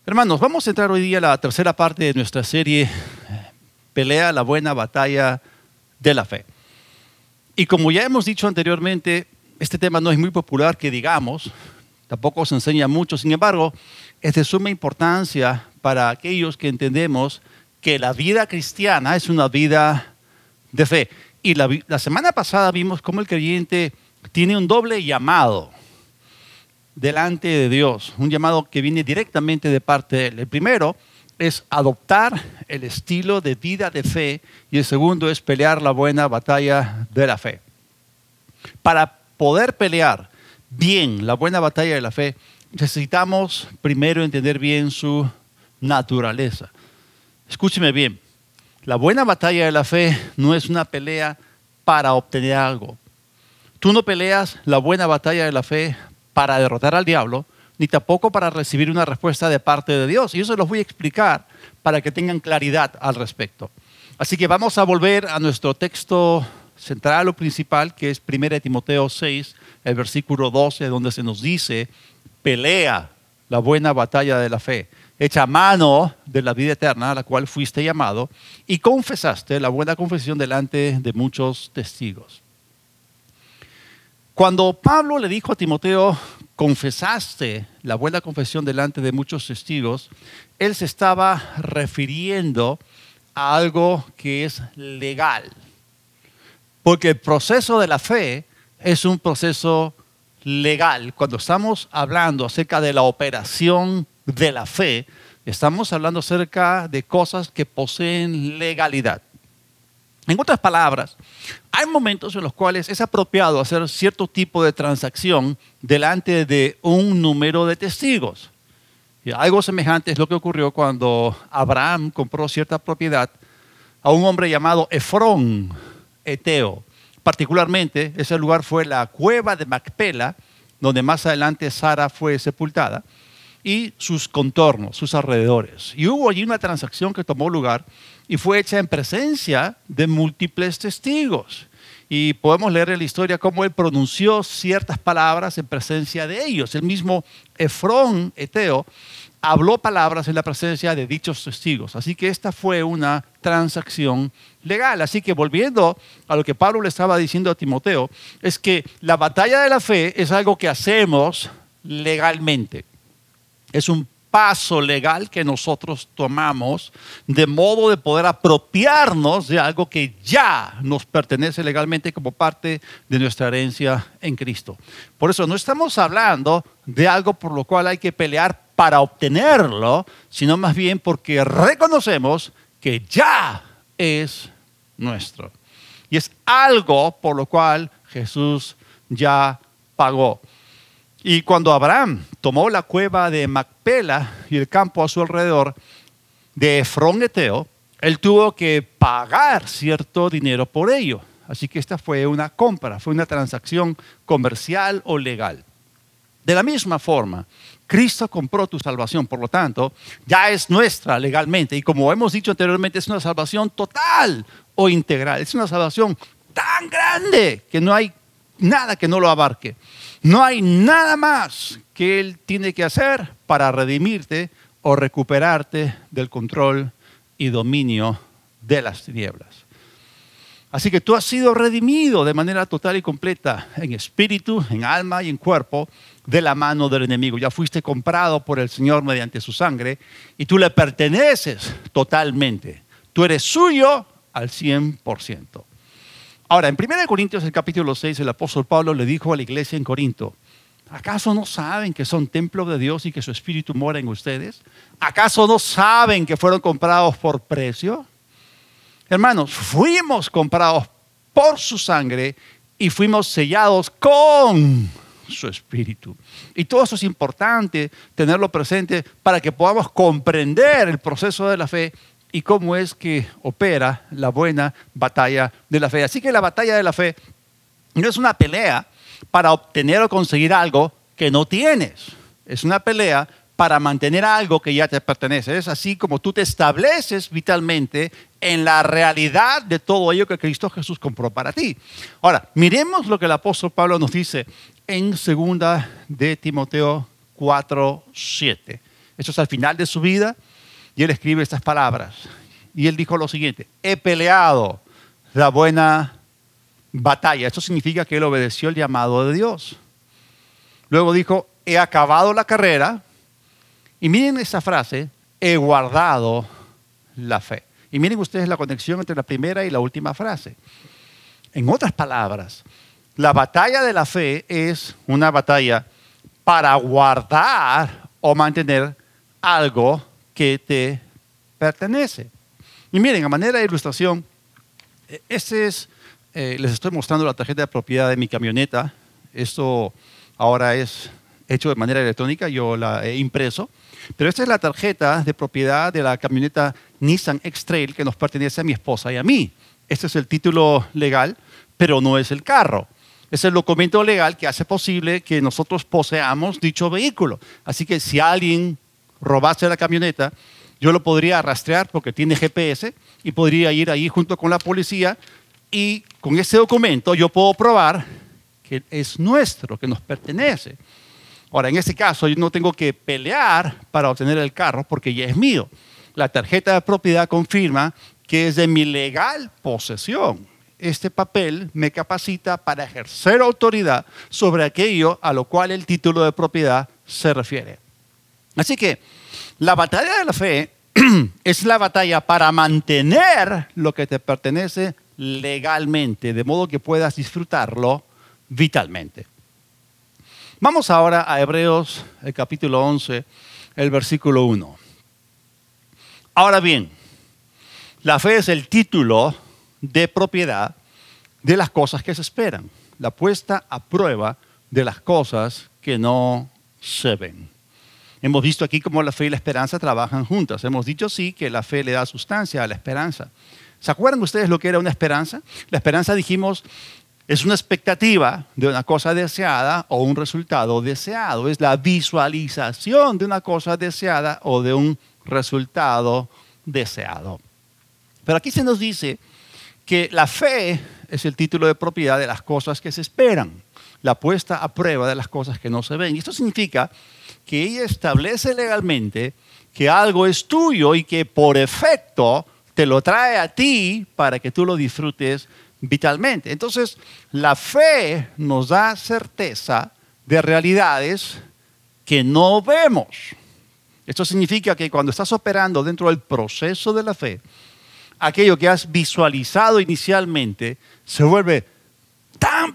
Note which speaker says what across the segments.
Speaker 1: Hermanos, vamos a entrar hoy día a la tercera parte de nuestra serie Pelea la buena batalla de la fe. Y como ya hemos dicho anteriormente, este tema no es muy popular que digamos, tampoco se enseña mucho, sin embargo, es de suma importancia para aquellos que entendemos que la vida cristiana es una vida de fe. Y la semana pasada vimos cómo el creyente tiene un doble llamado delante de Dios, un llamado que viene directamente de parte de Él. El primero es adoptar el estilo de vida de fe y el segundo es pelear la buena batalla de la fe. Para poder pelear bien la buena batalla de la fe, necesitamos primero entender bien su naturaleza. Escúcheme bien, la buena batalla de la fe no es una pelea para obtener algo. Tú no peleas la buena batalla de la fe para derrotar al diablo, ni tampoco para recibir una respuesta de parte de Dios. Y eso los voy a explicar para que tengan claridad al respecto. Así que vamos a volver a nuestro texto central o principal, que es 1 Timoteo 6, el versículo 12, donde se nos dice, pelea la buena batalla de la fe, echa mano de la vida eterna a la cual fuiste llamado y confesaste la buena confesión delante de muchos testigos. Cuando Pablo le dijo a Timoteo, confesaste la buena confesión delante de muchos testigos, él se estaba refiriendo a algo que es legal. Porque el proceso de la fe es un proceso legal. Cuando estamos hablando acerca de la operación de la fe, estamos hablando acerca de cosas que poseen legalidad. En otras palabras, hay momentos en los cuales es apropiado hacer cierto tipo de transacción delante de un número de testigos. Y algo semejante es lo que ocurrió cuando Abraham compró cierta propiedad a un hombre llamado Efrón, Eteo. Particularmente, ese lugar fue la cueva de Macpela, donde más adelante Sara fue sepultada, y sus contornos, sus alrededores. Y hubo allí una transacción que tomó lugar y fue hecha en presencia de múltiples testigos. Y podemos leer en la historia cómo él pronunció ciertas palabras en presencia de ellos. El mismo Efrón, Eteo, habló palabras en la presencia de dichos testigos. Así que esta fue una transacción legal. Así que volviendo a lo que Pablo le estaba diciendo a Timoteo, es que la batalla de la fe es algo que hacemos legalmente. Es un paso legal que nosotros tomamos de modo de poder apropiarnos de algo que ya nos pertenece legalmente como parte de nuestra herencia en Cristo. Por eso no estamos hablando de algo por lo cual hay que pelear para obtenerlo, sino más bien porque reconocemos que ya es nuestro. Y es algo por lo cual Jesús ya pagó. Y cuando Abraham tomó la cueva de Macpela y el campo a su alrededor de Efrón Eteo, él tuvo que pagar cierto dinero por ello. Así que esta fue una compra, fue una transacción comercial o legal. De la misma forma, Cristo compró tu salvación, por lo tanto, ya es nuestra legalmente. Y como hemos dicho anteriormente, es una salvación total o integral. Es una salvación tan grande que no hay nada que no lo abarque. No hay nada más que Él tiene que hacer para redimirte o recuperarte del control y dominio de las tinieblas. Así que tú has sido redimido de manera total y completa en espíritu, en alma y en cuerpo de la mano del enemigo. Ya fuiste comprado por el Señor mediante su sangre y tú le perteneces totalmente. Tú eres suyo al 100%. Ahora, en 1 Corintios, el capítulo 6, el apóstol Pablo le dijo a la iglesia en Corinto, ¿acaso no saben que son templo de Dios y que su espíritu mora en ustedes? ¿Acaso no saben que fueron comprados por precio? Hermanos, fuimos comprados por su sangre y fuimos sellados con su espíritu. Y todo eso es importante tenerlo presente para que podamos comprender el proceso de la fe y cómo es que opera la buena batalla de la fe. Así que la batalla de la fe no es una pelea para obtener o conseguir algo que no tienes. Es una pelea para mantener algo que ya te pertenece. Es así como tú te estableces vitalmente en la realidad de todo ello que Cristo Jesús compró para ti. Ahora, miremos lo que el apóstol Pablo nos dice en 2 de Timoteo 4:7. Esto es al final de su vida y él escribe estas palabras. Y él dijo lo siguiente: he peleado la buena batalla. Esto significa que él obedeció el llamado de Dios. Luego dijo: he acabado la carrera. Y miren esa frase: he guardado la fe. Y miren ustedes la conexión entre la primera y la última frase. En otras palabras, la batalla de la fe es una batalla para guardar o mantener algo que te pertenece. Y miren, a manera de ilustración, les estoy mostrando la tarjeta de propiedad de mi camioneta. Esto ahora es hecho de manera electrónica, yo la he impreso. Pero esta es la tarjeta de propiedad de la camioneta Nissan X-Trail que nos pertenece a mi esposa y a mí. Este es el título legal, pero no es el carro. Es el documento legal que hace posible que nosotros poseamos dicho vehículo. Así que si alguien robase la camioneta, yo lo podría rastrear porque tiene GPS y podría ir ahí junto con la policía y con ese documento yo puedo probar que es nuestro, que nos pertenece. Ahora, en este caso, yo no tengo que pelear para obtener el carro porque ya es mío. La tarjeta de propiedad confirma que es de mi legal posesión. Este papel me capacita para ejercer autoridad sobre aquello a lo cual el título de propiedad se refiere. Así que la batalla de la fe es la batalla para mantener lo que te pertenece legalmente, de modo que puedas disfrutarlo vitalmente. Vamos ahora a Hebreos, el capítulo 11, el versículo 1. Ahora bien, la fe es el título de propiedad de las cosas que se esperan, la puesta a prueba de las cosas que no se ven. Hemos visto aquí cómo la fe y la esperanza trabajan juntas. Hemos dicho sí que la fe le da sustancia a la esperanza. ¿Se acuerdan ustedes lo que era una esperanza? La esperanza, dijimos, es una expectativa de una cosa deseada o un resultado deseado. Es la visualización de una cosa deseada o de un resultado deseado. Pero aquí se nos dice que la fe es el título de propiedad de las cosas que se esperan, la puesta a prueba de las cosas que no se ven. Y esto significa que ella establece legalmente que algo es tuyo y que por efecto te lo trae a ti para que tú lo disfrutes vitalmente. Entonces, la fe nos da certeza de realidades que no vemos. Esto significa que cuando estás operando dentro del proceso de la fe, aquello que has visualizado inicialmente se vuelve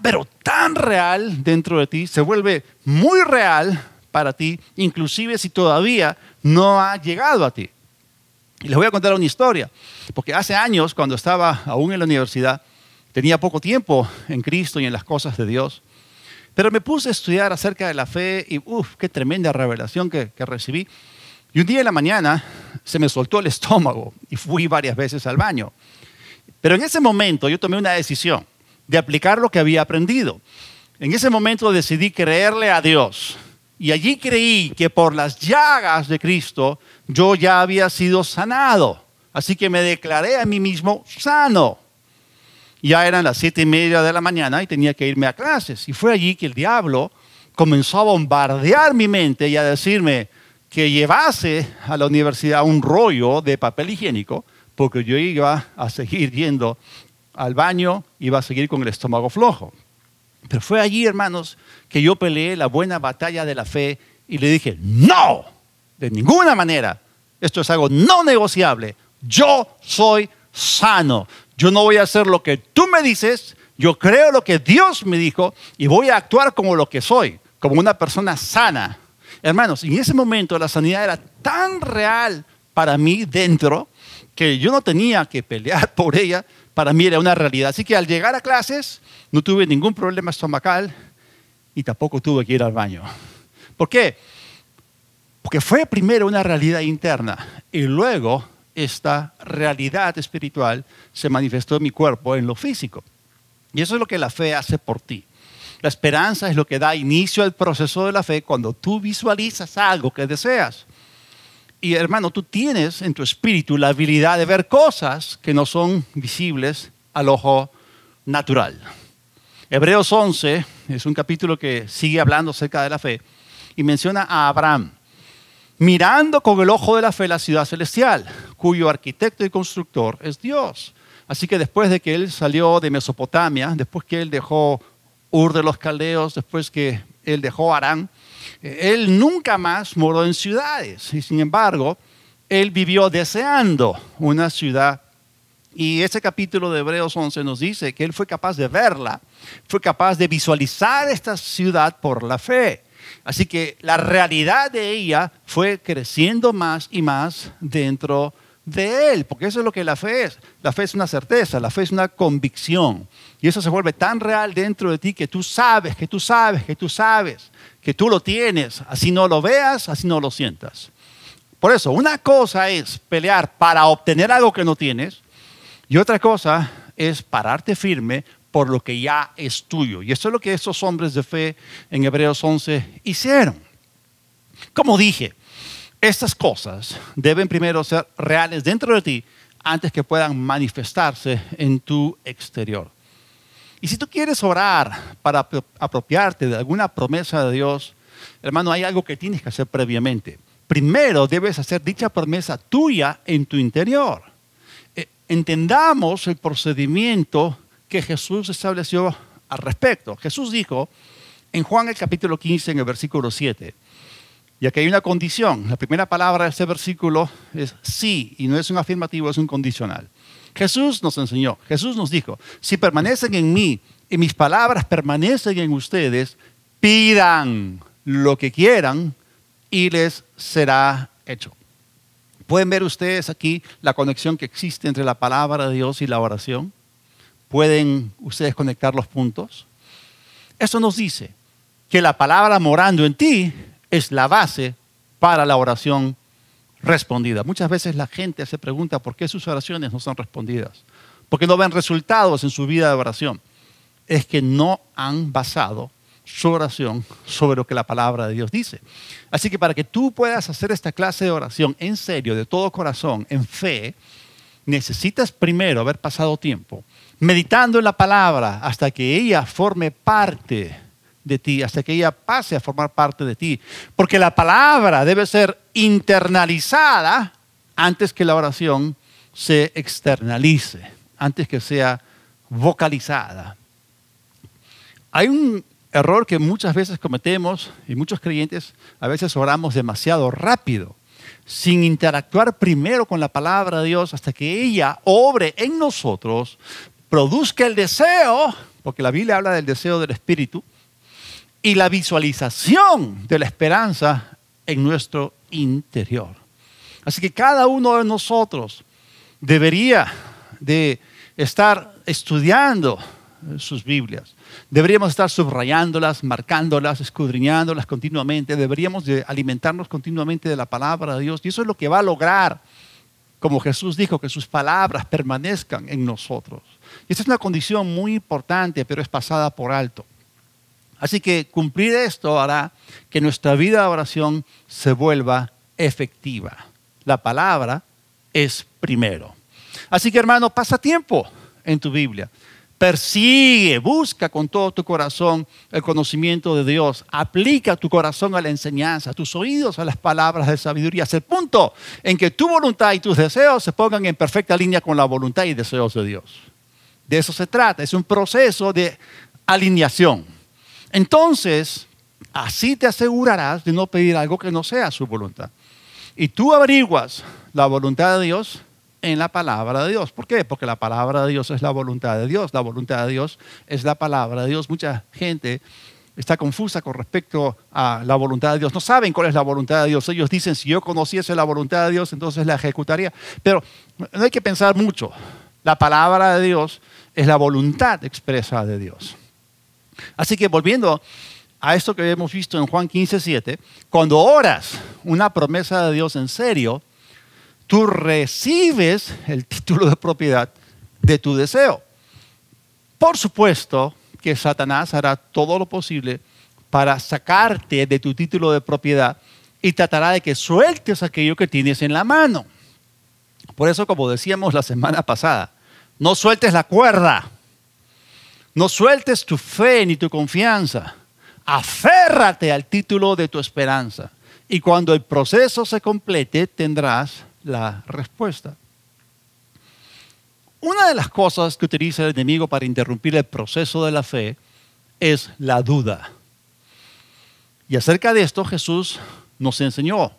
Speaker 1: pero tan real dentro de ti, se vuelve muy real para ti, inclusive si todavía no ha llegado a ti. Y les voy a contar una historia, porque hace años, cuando estaba aún en la universidad, tenía poco tiempo en Cristo y en las cosas de Dios, pero me puse a estudiar acerca de la fe y qué tremenda revelación que recibí. Y un día en la mañana se me soltó el estómago y fui varias veces al baño. Pero en ese momento yo tomé una decisión de aplicar lo que había aprendido. En ese momento decidí creerle a Dios. Y allí creí que por las llagas de Cristo yo ya había sido sanado. Así que me declaré a mí mismo sano. Ya eran las 7:30 de la mañana y tenía que irme a clases. Y fue allí que el diablo comenzó a bombardear mi mente y a decirme que llevase a la universidad un rollo de papel higiénico, porque yo iba a seguir yendo al baño, iba a seguir con el estómago flojo. Pero fue allí, hermanos, que yo peleé la buena batalla de la fe y le dije: no, de ninguna manera, esto es algo no negociable, yo soy sano, yo no voy a hacer lo que tú me dices, yo creo lo que Dios me dijo y voy a actuar como lo que soy, como una persona sana. Hermanos, en ese momento la sanidad era tan real para mí dentro que yo no tenía que pelear por ella, para mí era una realidad. Así que al llegar a clases no tuve ningún problema estomacal y tampoco tuve que ir al baño. ¿Por qué? Porque fue primero una realidad interna y luego esta realidad espiritual se manifestó en mi cuerpo, en lo físico. Y eso es lo que la fe hace por ti. La esperanza es lo que da inicio al proceso de la fe cuando tú visualizas algo que deseas. Y hermano, tú tienes en tu espíritu la habilidad de ver cosas que no son visibles al ojo natural. Hebreos 11 es un capítulo que sigue hablando acerca de la fe y menciona a Abraham. mirando con el ojo de la fe la ciudad celestial, cuyo arquitecto y constructor es Dios. Así que después de que él salió de Mesopotamia, después que él dejó Ur de los Caldeos, después que él dejó Harán, él nunca más moró en ciudades. Y sin embargo, él vivió deseando una ciudad. Y ese capítulo de Hebreos 11 nos dice que él fue capaz de verla, fue capaz de visualizar esta ciudad por la fe. Así que la realidad de ella fue creciendo más y más dentro de él, porque eso es lo que la fe es. La fe es una certeza, la fe es una convicción. Y eso se vuelve tan real dentro de ti que tú sabes, que tú sabes, que tú sabes, que tú lo tienes, así no lo veas, así no lo sientas. Por eso, una cosa es pelear para obtener algo que no tienes, y otra cosa es pararte firme por lo que ya es tuyo. Y eso es lo que esos hombres de fe en Hebreos 11 hicieron. Como dije, estas cosas deben primero ser reales dentro de ti antes que puedan manifestarse en tu exterior. Y si tú quieres orar para apropiarte de alguna promesa de Dios, hermano, hay algo que tienes que hacer previamente. Primero debes hacer dicha promesa tuya en tu interior. Entendamos el procedimiento que Jesús estableció al respecto. Jesús dijo en Juan el capítulo 15, en el versículo 7, y aquí hay una condición. La primera palabra de este versículo es sí, y no es un afirmativo, es un condicional. Jesús nos enseñó, Jesús nos dijo, si permanecen en mí y mis palabras permanecen en ustedes, pidan lo que quieran y les será hecho. ¿Pueden ver ustedes aquí la conexión que existe entre la palabra de Dios y la oración? ¿Pueden ustedes conectar los puntos? Eso nos dice que la palabra morando en ti es la base para la oración respondida. Muchas veces la gente se pregunta por qué sus oraciones no son respondidas, porque no ven resultados en su vida de oración. Es que no han basado su oración sobre lo que la palabra de Dios dice. Así que para que tú puedas hacer esta clase de oración en serio, de todo corazón, en fe, necesitas primero haber pasado tiempo meditando en la palabra hasta que ella forme parte de ti, hasta que ella pase a formar parte de ti. Porque la palabra debe ser internalizada antes que la oración se externalice, antes que sea vocalizada. Hay un error que muchas veces cometemos y muchos creyentes a veces oramos demasiado rápido, sin interactuar primero con la palabra de Dios hasta que ella obre en nosotros, produzca el deseo, porque la Biblia habla del deseo del Espíritu, y la visualización de la esperanza en nuestro interior. Así que cada uno de nosotros debería de estar estudiando sus Biblias. Deberíamos estar subrayándolas, marcándolas, escudriñándolas continuamente. Deberíamos de alimentarnos continuamente de la palabra de Dios. Y eso es lo que va a lograr, como Jesús dijo, que sus palabras permanezcan en nosotros. Y esta es una condición muy importante, pero es pasada por alto. Así que cumplir esto hará que nuestra vida de oración se vuelva efectiva. La palabra es primero. Así que, hermano, pasa tiempo en tu Biblia. Persigue, busca con todo tu corazón el conocimiento de Dios. Aplica tu corazón a la enseñanza, tus oídos a las palabras de sabiduría, hasta el punto en que tu voluntad y tus deseos se pongan en perfecta línea con la voluntad y deseos de Dios. De eso se trata, es un proceso de alineación. Entonces, así te asegurarás de no pedir algo que no sea su voluntad. Y tú averiguas la voluntad de Dios en la palabra de Dios. ¿Por qué? Porque la palabra de Dios es la voluntad de Dios. La voluntad de Dios es la palabra de Dios. Mucha gente está confusa con respecto a la voluntad de Dios. No saben cuál es la voluntad de Dios. Ellos dicen, si yo conociese la voluntad de Dios, entonces la ejecutaría. Pero no hay que pensar mucho. La palabra de Dios es la voluntad expresa de Dios. Así que volviendo a esto que hemos visto en Juan 15:7, cuando oras una promesa de Dios en serio, tú recibes el título de propiedad de tu deseo. Por supuesto que Satanás hará todo lo posible para sacarte de tu título de propiedad y tratará de que sueltes aquello que tienes en la mano. Por eso, como decíamos la semana pasada, no sueltes la cuerda, no sueltes tu fe ni tu confianza. Aférrate al título de tu esperanza Y cuando el proceso se complete, tendrás la respuesta. Una de las cosas que utiliza el enemigo para interrumpir el proceso de la fe es la duda. Y acerca de esto Jesús nos enseñó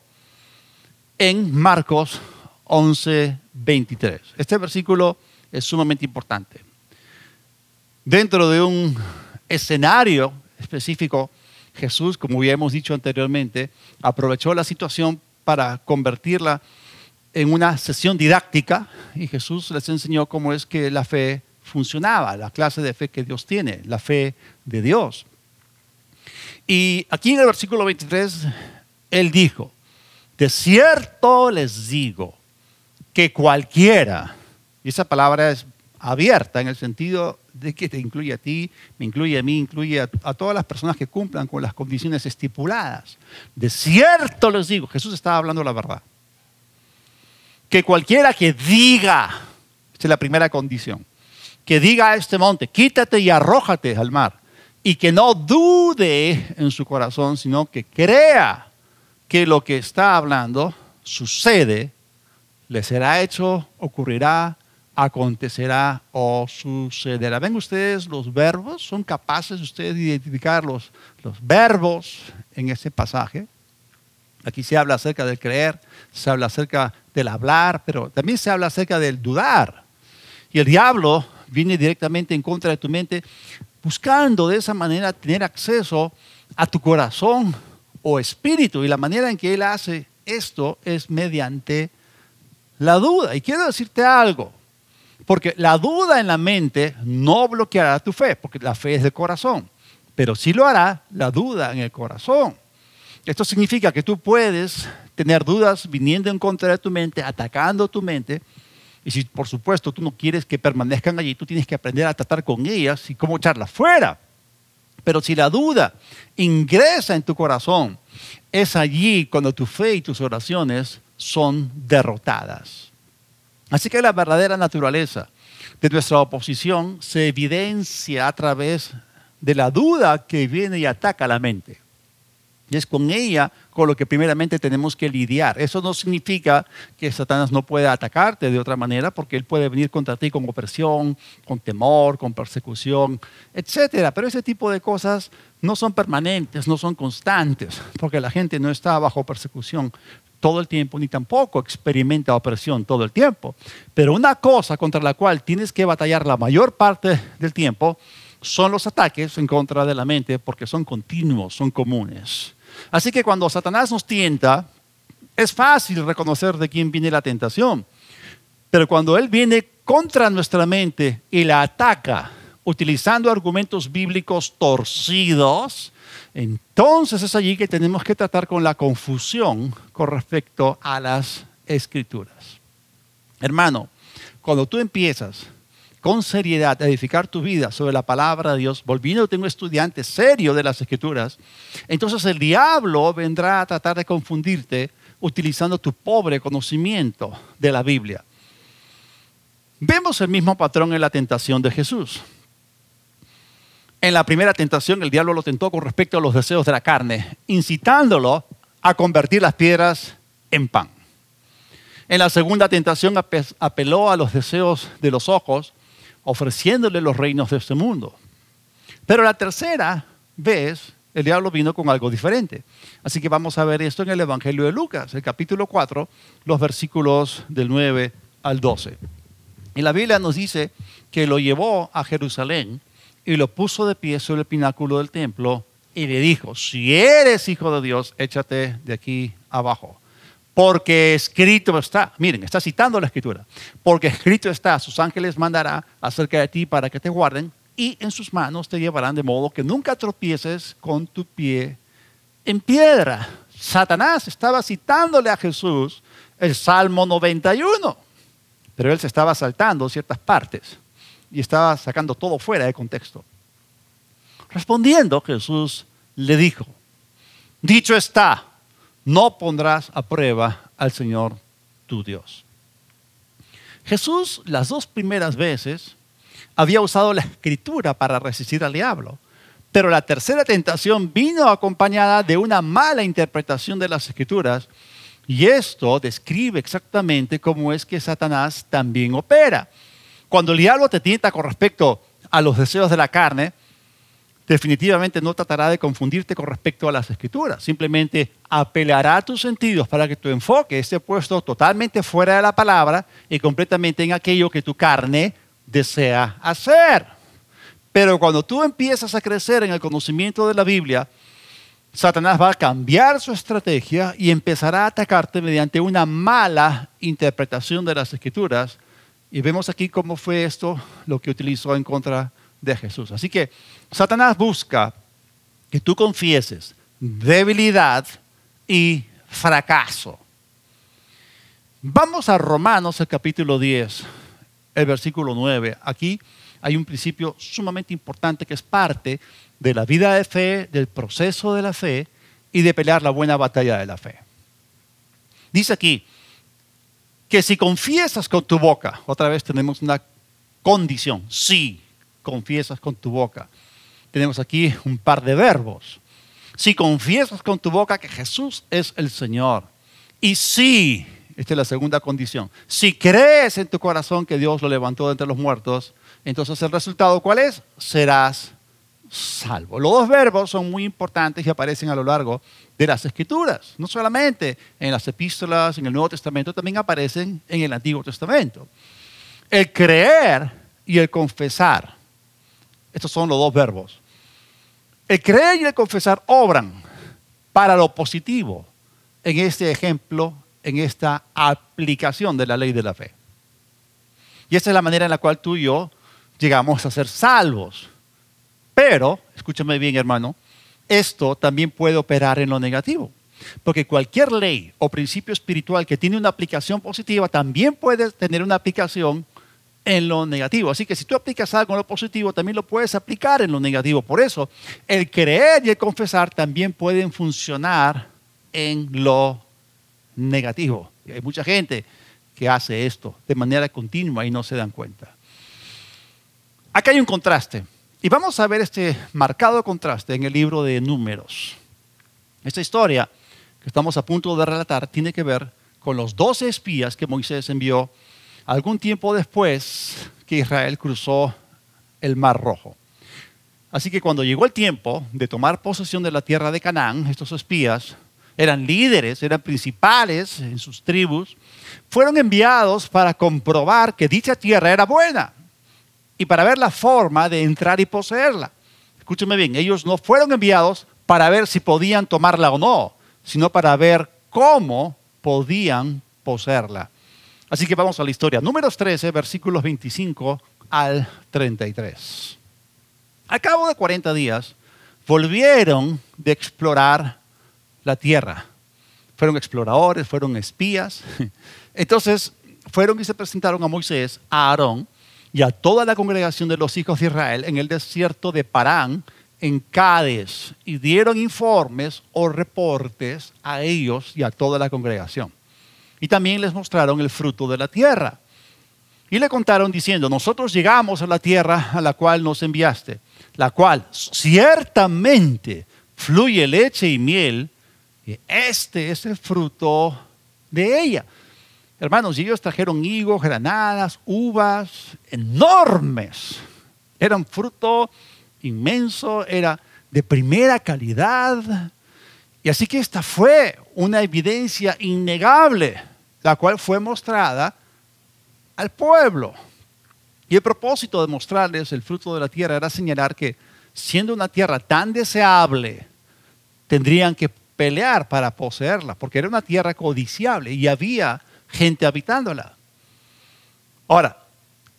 Speaker 1: en Marcos 11:23. Este versículo es sumamente importante. Dentro de un escenario específico, Jesús, como ya hemos dicho anteriormente, aprovechó la situación para convertirla en una sesión didáctica y Jesús les enseñó cómo es que la fe funcionaba, la clase de fe que Dios tiene, la fe de Dios. Y aquí en el versículo 23, Él dijo, de cierto les digo que cualquiera, y esa palabra es abierta en el sentido de que te incluye a ti, me incluye a mí, incluye a todas las personas que cumplan con las condiciones estipuladas. De cierto les digo, Jesús estaba hablando la verdad, que cualquiera que diga, esta es la primera condición, que diga a este monte, quítate y arrójate al mar, y que no dude en su corazón, sino que crea que lo que está hablando sucede, le será hecho, ocurrirá, acontecerá o sucederá. ¿Ven ustedes los verbos? ¿Son capaces ustedes de identificar los verbos en este pasaje? Aquí se habla acerca del creer, se habla acerca del hablar, pero también se habla acerca del dudar. Y el diablo viene directamente en contra de tu mente, buscando de esa manera tener acceso a tu corazón o espíritu. Y la manera en que él hace esto es mediante la duda. Y quiero decirte algo, porque la duda en la mente no bloqueará tu fe, porque la fe es del corazón, pero sí lo hará la duda en el corazón. Esto significa que tú puedes tener dudas viniendo en contra de tu mente, atacando tu mente, y si por supuesto tú no quieres que permanezcan allí, tú tienes que aprender a tratar con ellas y cómo echarlas fuera. Pero si la duda ingresa en tu corazón, es allí cuando tu fe y tus oraciones son derrotadas. Así que la verdadera naturaleza de nuestra oposición se evidencia a través de la duda que viene y ataca la mente. Y es con ella con lo que primeramente tenemos que lidiar. Eso no significa que Satanás no pueda atacarte de otra manera, porque él puede venir contra ti con opresión, con temor, con persecución, etc. Pero ese tipo de cosas no son permanentes, no son constantes, porque la gente no está bajo persecución todo el tiempo, ni tampoco experimenta opresión todo el tiempo. Pero una cosa contra la cual tienes que batallar la mayor parte del tiempo son los ataques en contra de la mente, porque son continuos, son comunes. Así que cuando Satanás nos tienta, es fácil reconocer de quién viene la tentación. Pero cuando él viene contra nuestra mente y la ataca utilizando argumentos bíblicos torcidos, entonces es allí que tenemos que tratar con la confusión con respecto a las Escrituras. Hermano, cuando tú empiezas con seriedad a edificar tu vida sobre la palabra de Dios, volviéndote un estudiante serio de las Escrituras, entonces el diablo vendrá a tratar de confundirte utilizando tu pobre conocimiento de la Biblia. Vemos el mismo patrón en la tentación de Jesús. En la primera tentación, el diablo lo tentó con respecto a los deseos de la carne, incitándolo a convertir las piedras en pan. En la segunda tentación, apeló a los deseos de los ojos, ofreciéndole los reinos de este mundo. Pero la tercera vez, el diablo vino con algo diferente. Así que vamos a ver esto en el Evangelio de Lucas, el capítulo 4, los versículos del 9 al 12. Y la Biblia nos dice que lo llevó a Jerusalén y lo puso de pie sobre el pináculo del templo y le dijo, si eres hijo de Dios, échate de aquí abajo. Porque escrito está, miren, está citando la Escritura, porque escrito está, sus ángeles mandará acerca de ti para que te guarden y en sus manos te llevarán de modo que nunca tropieces con tu pie en piedra. Satanás estaba citándole a Jesús el Salmo 91, pero él se estaba saltando ciertas partes y estaba sacando todo fuera de contexto. Respondiendo, Jesús le dijo, dicho está, no pondrás a prueba al Señor tu Dios. Jesús, las dos primeras veces, había usado la Escritura para resistir al diablo, Pero la tercera tentación vino acompañada de una mala interpretación de las Escrituras. Y esto describe exactamente cómo es que Satanás también opera. Cuando el diablo te tienta con respecto a los deseos de la carne, definitivamente no tratará de confundirte con respecto a las Escrituras. Simplemente apelará a tus sentidos para que tu enfoque esté puesto totalmente fuera de la palabra y completamente en aquello que tu carne desea hacer. Pero cuando tú empiezas a crecer en el conocimiento de la Biblia, Satanás va a cambiar su estrategia y empezará a atacarte mediante una mala interpretación de las Escrituras. Y vemos aquí cómo fue esto lo que utilizó en contra de Jesús. Así que Satanás busca que tú confieses debilidad y fracaso. Vamos a Romanos, el capítulo 10, el versículo 9. Aquí hay un principio sumamente importante que es parte de la vida de fe, del proceso de la fe y de pelear la buena batalla de la fe. Dice aquí que si confiesas con tu boca, otra vez tenemos una condición, si confiesas con tu boca. Tenemos aquí un par de verbos. Si confiesas con tu boca que Jesús es el Señor, y si, esta es la segunda condición, si crees en tu corazón que Dios lo levantó de entre los muertos, entonces el resultado, ¿cuál es? Serás salvo. Los dos verbos son muy importantes y aparecen a lo largo de las Escrituras. No solamente en las epístolas, en el Nuevo Testamento, también aparecen en el Antiguo Testamento. El creer y el confesar. Estos son los dos verbos. El creer y el confesar obran para lo positivo en este ejemplo, en esta aplicación de la ley de la fe. Y esta es la manera en la cual tú y yo llegamos a ser salvos. Pero, escúchame bien, hermano, esto también puede operar en lo negativo. Porque cualquier ley o principio espiritual que tiene una aplicación positiva también puede tener una aplicación en lo negativo. Así que si tú aplicas algo en lo positivo, también lo puedes aplicar en lo negativo. Por eso, el creer y el confesar también pueden funcionar en lo negativo. Y hay mucha gente que hace esto de manera continua y no se dan cuenta. Acá hay un contraste. Y vamos a ver este marcado contraste en el libro de Números. Esta historia que estamos a punto de relatar tiene que ver con los 12 espías que Moisés envió algún tiempo después que Israel cruzó el Mar Rojo. Así que cuando llegó el tiempo de tomar posesión de la tierra de Canaán, estos espías eran líderes, eran principales en sus tribus, fueron enviados para comprobar que dicha tierra era buena y para ver la forma de entrar y poseerla. Escúcheme bien, ellos no fueron enviados para ver si podían tomarla o no, sino para ver cómo podían poseerla. Así que vamos a la historia. Números 13, versículos 25 al 33. Al cabo de 40 días, volvieron de explorar la tierra. Fueron exploradores, fueron espías. Entonces, fueron y se presentaron a Moisés, a Aarón y a toda la congregación de los hijos de Israel en el desierto de Parán, en Cades, y dieron informes o reportes a ellos y a toda la congregación. Y también les mostraron el fruto de la tierra. Y le contaron diciendo, nosotros llegamos a la tierra a la cual nos enviaste, la cual ciertamente fluye leche y miel, y este es el fruto de ella. Hermanos, y ellos trajeron higos, granadas, uvas enormes. Era un fruto inmenso, era de primera calidad. Y así que esta fue una evidencia innegable, la cual fue mostrada al pueblo. Y el propósito de mostrarles el fruto de la tierra era señalar que, siendo una tierra tan deseable, tendrían que pelear para poseerla, porque era una tierra codiciable y había gente habitándola. Ahora,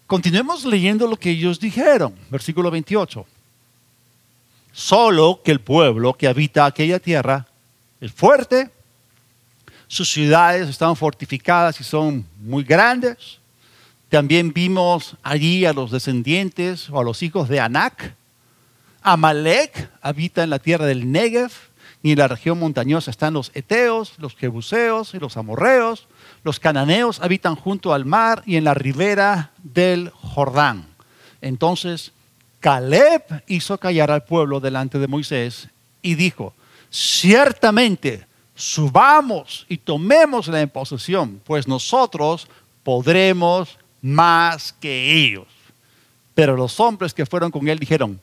Speaker 1: continuemos leyendo lo que ellos dijeron. Versículo 28. Solo que el pueblo que habita aquella tierra es fuerte, sus ciudades están fortificadas y son muy grandes. También vimos allí a los descendientes o a los hijos de Anac. Amalek habita en la tierra del Negev, y en la región montañosa están los heteos, los jebuseos y los amorreos. Los cananeos habitan junto al mar y en la ribera del Jordán. Entonces Caleb hizo callar al pueblo delante de Moisés y dijo, ciertamente subamos y tomémosla en posesión, pues nosotros podremos más que ellos. Pero los hombres que fueron con él dijeron,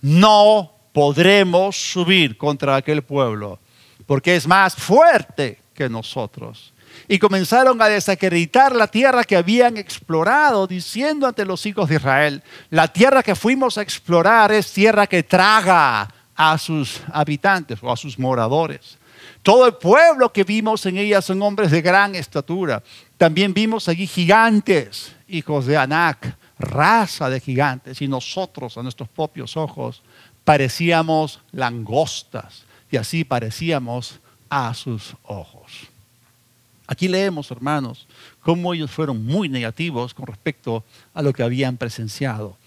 Speaker 1: no podremos subir contra aquel pueblo, porque es más fuerte que nosotros. Y comenzaron a desacreditar la tierra que habían explorado, diciendo ante los hijos de Israel, la tierra que fuimos a explorar es tierra que traga a sus habitantes o a sus moradores. Todo el pueblo que vimos en ella son hombres de gran estatura. También vimos allí gigantes, hijos de Anac, raza de gigantes, y nosotros a nuestros propios ojos parecíamos langostas, y así parecíamos a sus ojos. Aquí leemos, hermanos, cómo ellos fueron muy negativos con respecto a lo que habían presenciado.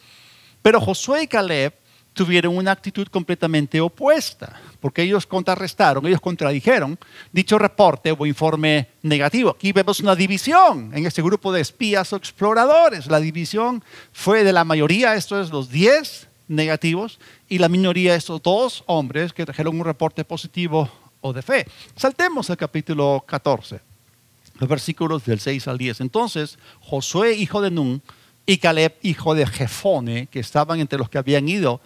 Speaker 1: Pero Josué y Caleb tuvieron una actitud completamente opuesta, porque ellos contradijeron dicho reporte o informe negativo. Aquí vemos una división en este grupo de espías o exploradores. La división fue de la mayoría, esto es los 10 negativos, y la minoría, estos 2 hombres que trajeron un reporte positivo o de fe. Saltemos al capítulo 14. Los versículos del 6 al 10. Entonces, Josué, hijo de Nun, y Caleb, hijo de Jefone, que estaban entre los que habían ido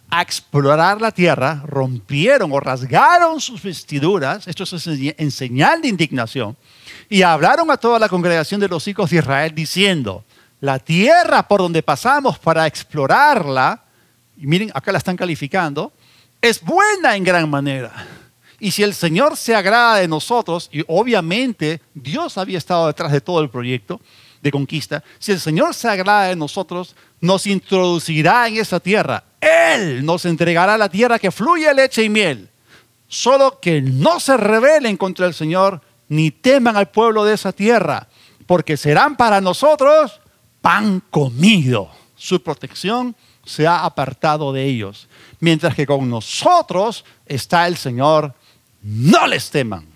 Speaker 1: a explorar la tierra, rompieron o rasgaron sus vestiduras, esto es en señal de indignación, y hablaron a toda la congregación de los hijos de Israel diciendo, la tierra por donde pasamos para explorarla, y miren, acá la están calificando, es buena en gran manera. Y si el Señor se agrada de nosotros, y obviamente Dios había estado detrás de todo el proyecto de conquista, si el Señor se agrada de nosotros, nos introducirá en esa tierra. Él nos entregará la tierra que fluye leche y miel. Solo que no se rebelen contra el Señor, ni teman al pueblo de esa tierra, porque serán para nosotros pan comido. Su protección se ha apartado de ellos, mientras que con nosotros está el Señor. No les teman.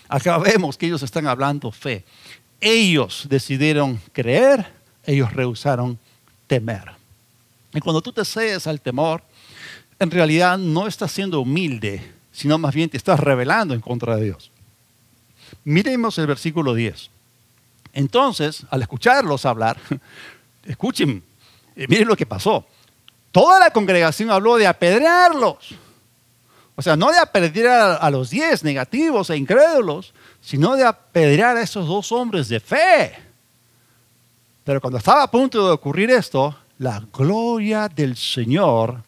Speaker 1: Acá vemos que ellos están hablando fe. Ellos decidieron creer, ellos rehusaron temer. Y cuando tú te cedes al temor, en realidad no estás siendo humilde, sino más bien te estás rebelando en contra de Dios. Miremos el versículo 10. Entonces, al escucharlos hablar, escuchen, miren lo que pasó. Toda la congregación habló de apedrearlos. O sea, no de apedrear a los 10 negativos e incrédulos, sino de apedrear a esos 2 hombres de fe. Pero cuando estaba a punto de ocurrir esto, la gloria del Señor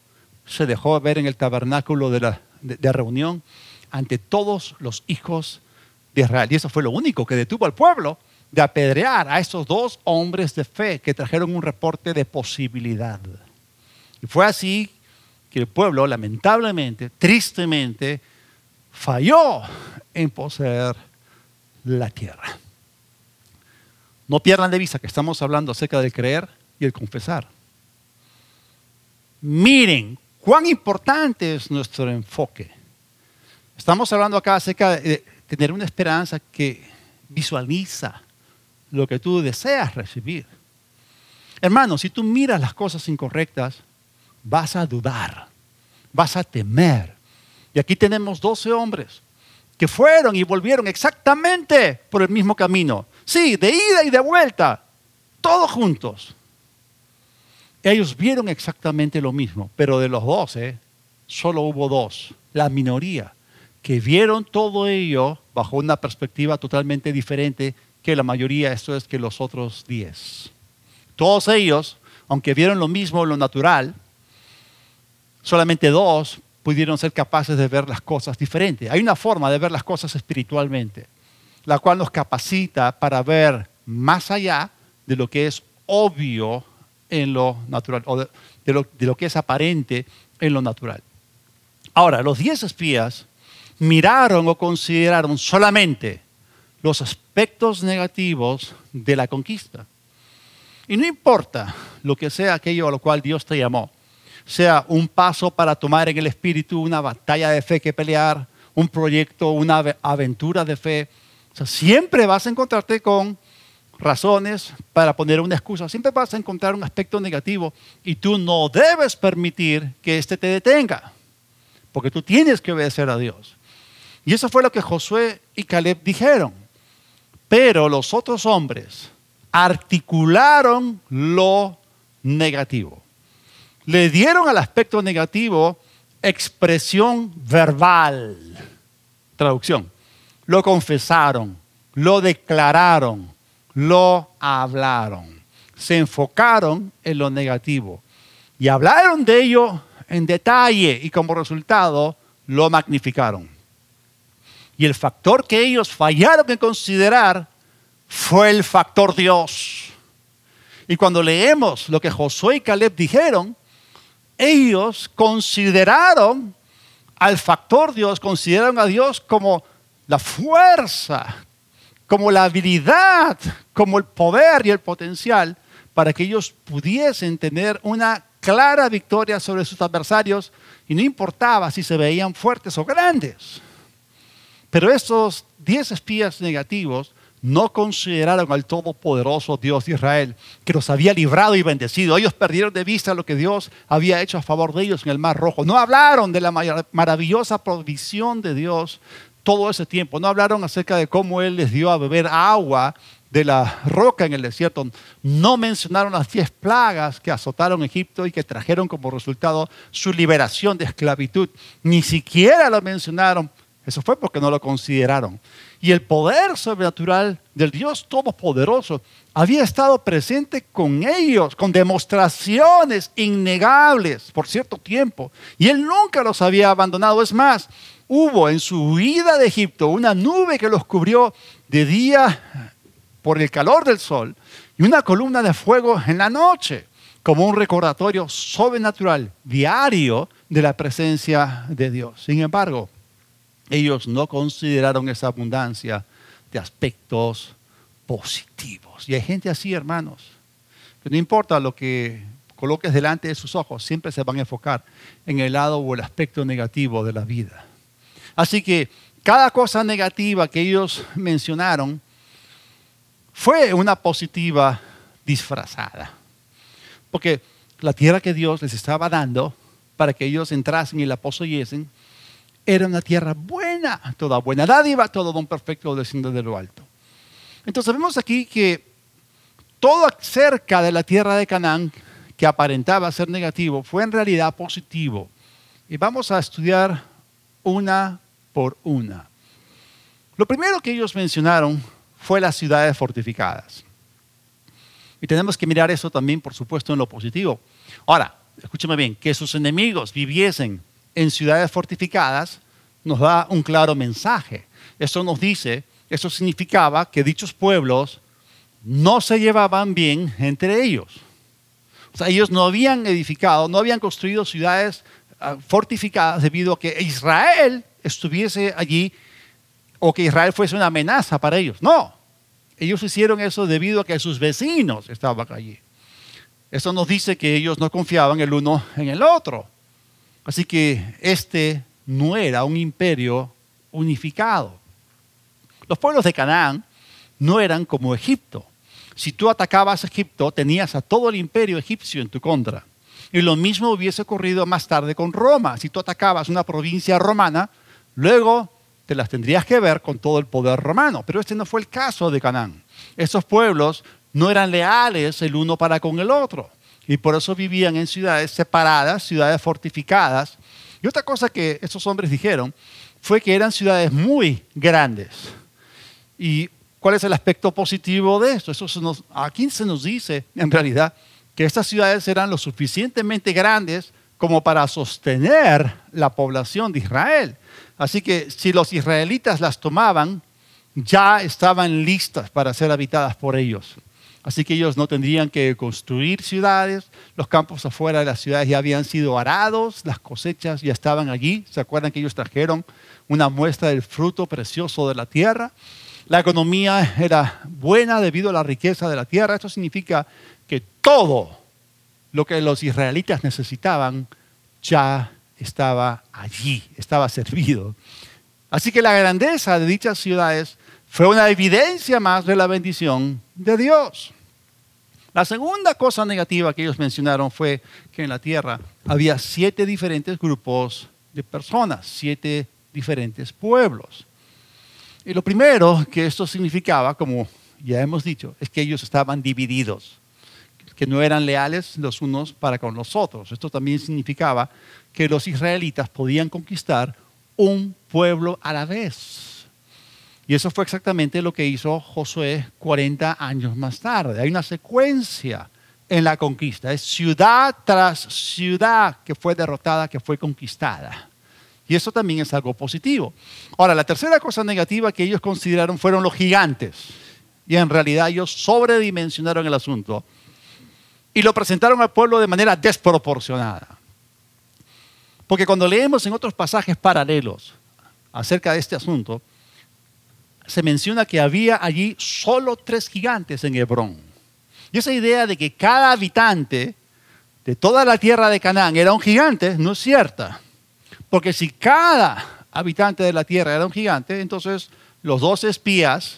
Speaker 1: se dejó ver en el tabernáculo de reunión ante todos los hijos de Israel. Y eso fue lo único que detuvo al pueblo de apedrear a esos 2 hombres de fe que trajeron un reporte de posibilidad. Y fue así que el pueblo, lamentablemente, tristemente, falló en poseer la tierra. No pierdan de vista que estamos hablando acerca del creer y el confesar. Miren cuán importante es nuestro enfoque. Estamos hablando acá acerca de tener una esperanza que visualiza lo que tú deseas recibir. Hermano, si tú miras las cosas incorrectas, vas a dudar, vas a temer. Y aquí tenemos 12 hombres que fueron y volvieron exactamente por el mismo camino. Sí, de ida y de vuelta, todos juntos. Ellos vieron exactamente lo mismo, pero de los 12, solo hubo 2, la minoría, que vieron todo ello bajo una perspectiva totalmente diferente que la mayoría, esto es que los otros 10. Todos ellos, aunque vieron lo mismo en lo natural, solamente 2 pudieron ser capaces de ver las cosas diferentes. Hay una forma de ver las cosas espiritualmente, la cual nos capacita para ver más allá de lo que es obvio en lo natural, o de lo que es aparente en lo natural. Ahora, los 10 espías miraron o consideraron solamente los aspectos negativos de la conquista. Y no importa lo que sea aquello a lo cual Dios te llamó, sea un paso para tomar en el espíritu, una batalla de fe que pelear, un proyecto, una aventura de fe. O sea, siempre vas a encontrarte con razones para poner una excusa. Siempre vas a encontrar un aspecto negativo y tú no debes permitir que éste te detenga, porque tú tienes que obedecer a Dios. Y eso fue lo que Josué y Caleb dijeron. Pero los otros hombres articularon lo negativo. Le dieron al aspecto negativo expresión verbal. Traducción. Lo confesaron, lo declararon, lo hablaron. Se enfocaron en lo negativo y hablaron de ello en detalle y como resultado lo magnificaron. Y el factor que ellos fallaron en considerar fue el factor Dios. Y cuando leemos lo que Josué y Caleb dijeron, ellos consideraron al factor Dios, consideraron a Dios como la fuerza, como la habilidad, como el poder y el potencial para que ellos pudiesen tener una clara victoria sobre sus adversarios y no importaba si se veían fuertes o grandes. Pero estos 10 espías negativos no consideraron al todopoderoso Dios de Israel, que los había librado y bendecido. Ellos perdieron de vista lo que Dios había hecho a favor de ellos en el Mar Rojo. No hablaron de la maravillosa provisión de Dios todo ese tiempo. No hablaron acerca de cómo Él les dio a beber agua de la roca en el desierto. No mencionaron las 10 plagas que azotaron Egipto y que trajeron como resultado su liberación de esclavitud. Ni siquiera lo mencionaron. Eso fue porque no lo consideraron. Y el poder sobrenatural del Dios Todopoderoso había estado presente con ellos, con demostraciones innegables por cierto tiempo. Y Él nunca los había abandonado. Es más, hubo en su huida de Egipto una nube que los cubrió de día por el calor del sol y una columna de fuego en la noche, como un recordatorio sobrenatural diario de la presencia de Dios. Sin embargo, ellos no consideraron esa abundancia de aspectos positivos. Y hay gente así, hermanos, que no importa lo que coloques delante de sus ojos, siempre se van a enfocar en el lado o el aspecto negativo de la vida. Así que cada cosa negativa que ellos mencionaron fue una positiva disfrazada. Porque la tierra que Dios les estaba dando para que ellos entrasen y la poseyesen era una tierra buena, toda buena dádiva, todo don perfecto desciende de lo alto. Entonces vemos aquí que todo acerca de la tierra de Canaán, que aparentaba ser negativo, fue en realidad positivo. Y vamos a estudiar una por una. Lo primero que ellos mencionaron fue las ciudades fortificadas. Y tenemos que mirar eso también, por supuesto, en lo positivo. Ahora, escúcheme bien, que sus enemigos viviesen en ciudades fortificadas nos da un claro mensaje. Eso nos dice, eso significaba que dichos pueblos no se llevaban bien entre ellos. O sea, ellos no habían edificado, no habían construido ciudades fortificadas debido a que Israel estuviese allí o que Israel fuese una amenaza para ellos. No, ellos hicieron eso debido a que sus vecinos estaban allí. Eso nos dice que ellos no confiaban el uno en el otro. Así que este no era un imperio unificado. Los pueblos de Canaán no eran como Egipto. Si tú atacabas a Egipto, tenías a todo el imperio egipcio en tu contra. Y lo mismo hubiese ocurrido más tarde con Roma. Si tú atacabas una provincia romana, luego te las tendrías que ver con todo el poder romano. Pero este no fue el caso de Canaán. Estos pueblos no eran leales el uno para con el otro. Y por eso vivían en ciudades separadas, ciudades fortificadas. Y otra cosa que estos hombres dijeron fue que eran ciudades muy grandes. ¿Y cuál es el aspecto positivo de esto? Aquí se nos dice, en realidad, que estas ciudades eran lo suficientemente grandes como para sostener la población de Israel. Así que si los israelitas las tomaban, ya estaban listas para ser habitadas por ellos. Así que ellos no tendrían que construir ciudades, los campos afuera de las ciudades ya habían sido arados, las cosechas ya estaban allí. ¿Se acuerdan que ellos trajeron una muestra del fruto precioso de la tierra? La economía era buena debido a la riqueza de la tierra. Esto significa que todo lo que los israelitas necesitaban ya estaba allí, estaba servido. Así que la grandeza de dichas ciudades Fue una evidencia más de la bendición de Dios. La segunda cosa negativa que ellos mencionaron fue que en la tierra había 7 diferentes grupos de personas, 7 diferentes pueblos. Y lo primero que esto significaba, como ya hemos dicho, es que ellos estaban divididos, que no eran leales los unos para con los otros. Esto también significaba que los israelitas podían conquistar un pueblo a la vez. Y eso fue exactamente lo que hizo Josué 40 años más tarde. Hay una secuencia en la conquista. Es ciudad tras ciudad que fue derrotada, que fue conquistada. Y eso también es algo positivo. Ahora, la tercera cosa negativa que ellos consideraron fueron los gigantes. Y en realidad ellos sobredimensionaron el asunto y lo presentaron al pueblo de manera desproporcionada. Porque cuando leemos en otros pasajes paralelos acerca de este asunto, se menciona que había allí solo 3 gigantes en Hebrón. Y esa idea de que cada habitante de toda la tierra de Canaán era un gigante no es cierta. Porque si cada habitante de la tierra era un gigante, entonces los 12 espías,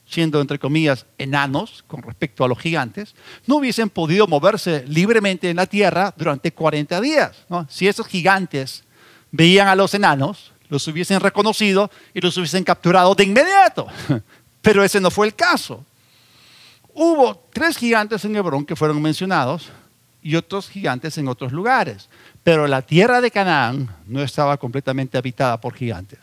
Speaker 1: siendo entre comillas enanos con respecto a los gigantes, no hubiesen podido moverse libremente en la tierra durante 40 días, ¿no? Si esos gigantes veían a los enanos, los hubiesen reconocido y los hubiesen capturado de inmediato. Pero ese no fue el caso. Hubo 3 gigantes en Hebrón que fueron mencionados y otros gigantes en otros lugares. Pero la tierra de Canaán no estaba completamente habitada por gigantes.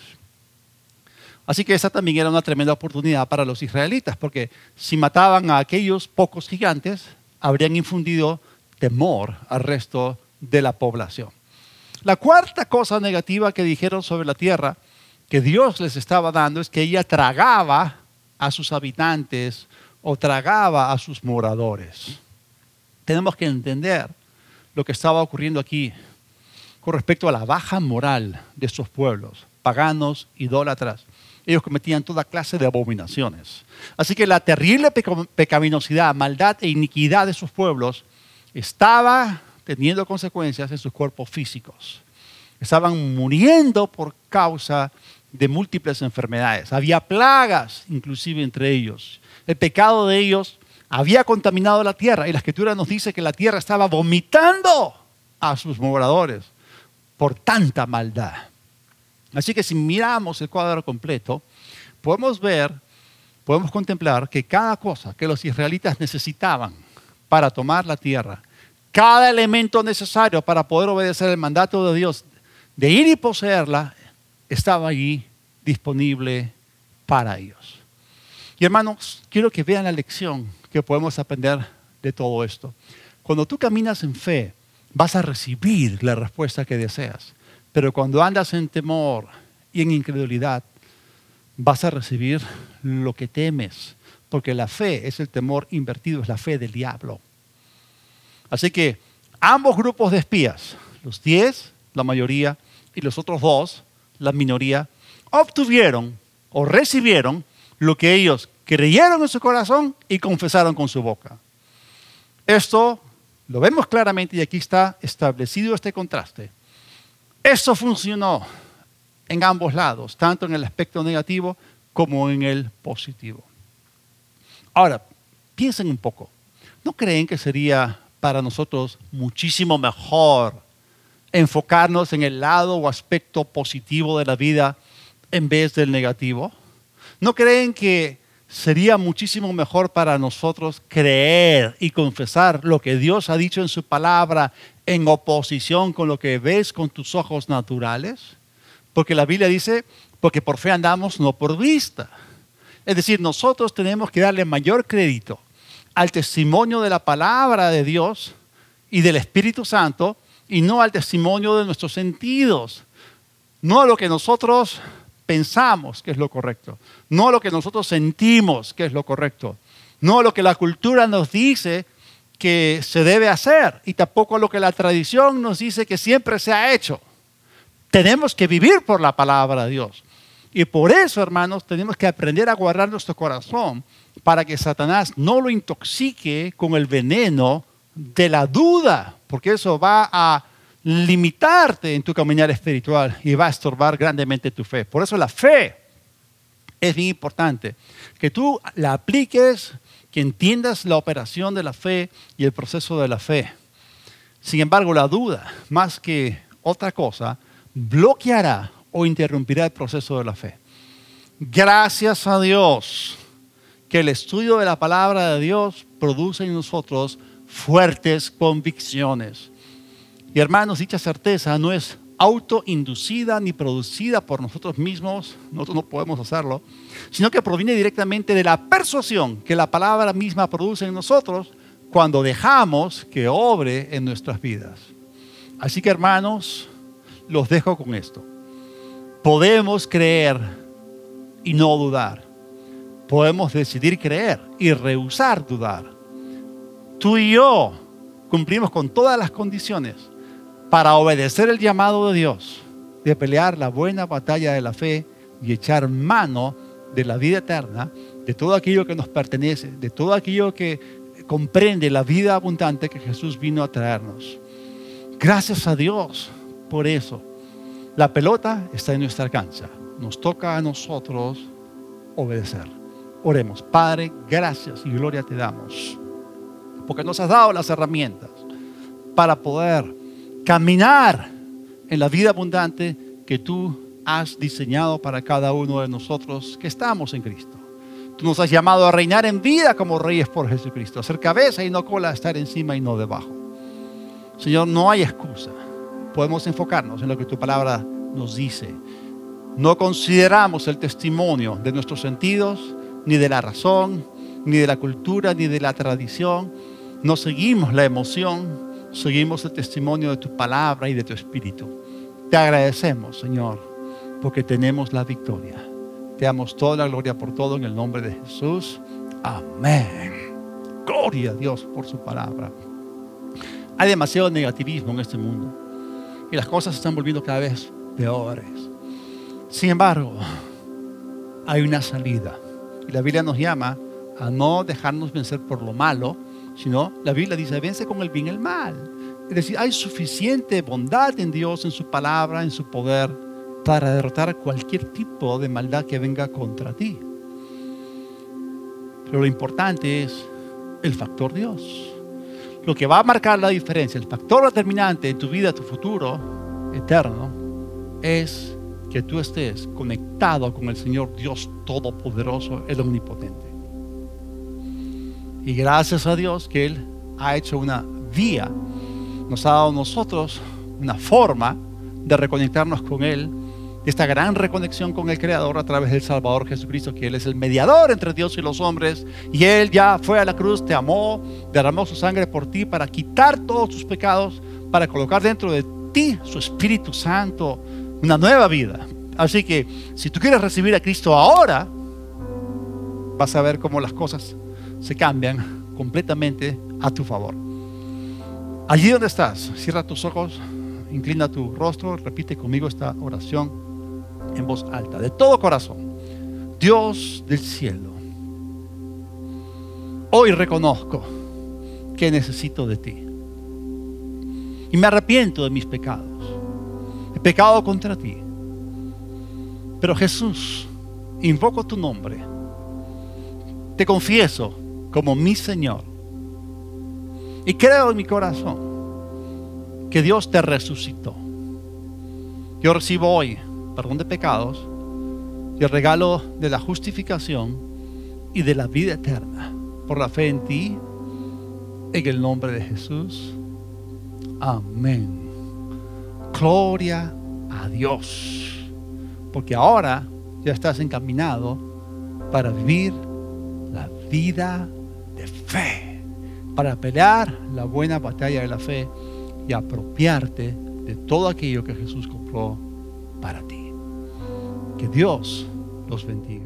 Speaker 1: Así que esa también era una tremenda oportunidad para los israelitas, porque si mataban a aquellos pocos gigantes, habrían infundido temor al resto de la población. La cuarta cosa negativa que dijeron sobre la tierra que Dios les estaba dando es que ella tragaba a sus habitantes o tragaba a sus moradores. Tenemos que entender lo que estaba ocurriendo aquí con respecto a la baja moral de estos pueblos, paganos, idólatras. Ellos cometían toda clase de abominaciones. Así que la terrible pecaminosidad, maldad e iniquidad de sus pueblos estaba teniendo consecuencias en sus cuerpos físicos. Estaban muriendo por causa de múltiples enfermedades. Había plagas inclusive entre ellos. El pecado de ellos había contaminado la tierra y la Escritura nos dice que la tierra estaba vomitando a sus moradores por tanta maldad. Así que si miramos el cuadro completo, podemos contemplar que cada cosa que los israelitas necesitaban para tomar la tierra, cada elemento necesario para poder obedecer el mandato de Dios de ir y poseerla, estaba allí disponible para ellos. Y hermanos, quiero que vean la lección que podemos aprender de todo esto. Cuando tú caminas en fe, vas a recibir la respuesta que deseas. Pero cuando andas en temor y en incredulidad, vas a recibir lo que temes. Porque la fe es el temor invertido, es la fe del diablo. Así que ambos grupos de espías, los 10, la mayoría, y los otros 2, la minoría, obtuvieron o recibieron lo que ellos creyeron en su corazón y confesaron con su boca. Esto lo vemos claramente y aquí está establecido este contraste. Eso funcionó en ambos lados, tanto en el aspecto negativo como en el positivo. Ahora, piensen un poco. ¿No creen que sería para nosotros muchísimo mejor enfocarnos en el lado o aspecto positivo de la vida en vez del negativo? ¿No creen que sería muchísimo mejor para nosotros creer y confesar lo que Dios ha dicho en su palabra en oposición con lo que ves con tus ojos naturales? Porque la Biblia dice, porque por fe andamos, no por vista. Es decir, nosotros tenemos que darle mayor crédito al testimonio de la palabra de Dios y del Espíritu Santo y no al testimonio de nuestros sentidos. No a lo que nosotros pensamos que es lo correcto. No a lo que nosotros sentimos que es lo correcto. No a lo que la cultura nos dice que se debe hacer y tampoco a lo que la tradición nos dice que siempre se ha hecho. Tenemos que vivir por la palabra de Dios. Y por eso, hermanos, tenemos que aprender a guardar nuestro corazón para que Satanás no lo intoxique con el veneno de la duda, porque eso va a limitarte en tu caminar espiritual y va a estorbar grandemente tu fe. Por eso la fe Es bien importante que tú la apliques, que entiendas la operación de la fe y el proceso de la fe. Sin embargo, la duda, más que otra cosa, bloqueará o interrumpirá el proceso de la fe. Gracias a Dios que el estudio de la palabra de Dios produce en nosotros fuertes convicciones. Y hermanos, dicha certeza no es autoinducida ni producida por nosotros mismos, nosotros no podemos hacerlo, sino que proviene directamente de la persuasión que la palabra misma produce en nosotros cuando dejamos que obre en nuestras vidas. Así que hermanos, los dejo con esto. Podemos creer y no dudar. Podemos decidir creer y rehusar dudar. Tú y yo cumplimos con todas las condiciones para obedecer el llamado de Dios, de pelear la buena batalla de la fe y echar mano de la vida eterna, de todo aquello que nos pertenece, de todo aquello que comprende la vida abundante que Jesús vino a traernos. Gracias a Dios por eso. La pelota está en nuestra cancha. Nos toca a nosotros obedecer. Oremos. Padre, gracias y gloria te damos, porque nos has dado las herramientas para poder caminar en la vida abundante que tú has diseñado para cada uno de nosotros que estamos en Cristo. Tú nos has llamado a reinar en vida como reyes por Jesucristo, a ser cabeza y no cola, a estar encima y no debajo. Señor, no hay excusa. Podemos enfocarnos en lo que tu palabra nos dice. No consideramos el testimonio de nuestros sentidos, ni de la razón, ni de la cultura, ni de la tradición. No seguimos la emoción, seguimos el testimonio de tu palabra y de tu espíritu. Te agradecemos, Señor, porque tenemos la victoria. Te damos toda la gloria por todo en el nombre de Jesús. Amén. Gloria a Dios por su palabra. Hay demasiado negativismo en este mundo y las cosas se están volviendo cada vez peores. Sin embargo, hay una salida. Y la Biblia nos llama a no dejarnos vencer por lo malo, sino la Biblia dice, vence con el bien el mal. Es decir, hay suficiente bondad en Dios, en su palabra, en su poder, para derrotar cualquier tipo de maldad que venga contra ti. Pero lo importante es el factor Dios. Lo que va a marcar la diferencia, el factor determinante en tu vida, tu futuro eterno, es que tú estés conectado con el Señor Dios Todopoderoso, el Omnipotente. Y gracias a Dios que Él ha hecho una vía, nos ha dado a nosotros una forma de reconectarnos con Él, esta gran reconexión con el Creador a través del Salvador Jesucristo, que Él es el mediador entre Dios y los hombres, y Él ya fue a la cruz, te amó, derramó su sangre por ti para quitar todos tus pecados, para colocar dentro de ti su Espíritu Santo, una nueva vida. Así que si tú quieres recibir a Cristo ahora, vas a ver cómo las cosas se cambian completamente a tu favor. Allí donde estás, cierra tus ojos, inclina tu rostro, repite conmigo esta oración en voz alta, de todo corazón. Dios del cielo, hoy reconozco que necesito de ti y me arrepiento de mis pecados. He pecado contra ti, pero Jesús, invoco tu nombre, te confieso como mi Señor y creo en mi corazón que Dios te resucitó. Yo recibo hoy perdón de pecados y el regalo de la justificación y de la vida eterna por la fe en ti, en el nombre de Jesús. Amén. Gloria a Dios, porque ahora ya estás encaminado para vivir la vida de fe, para pelear la buena batalla de la fe y apropiarte de todo aquello que Jesús compró para ti. Que Dios los bendiga.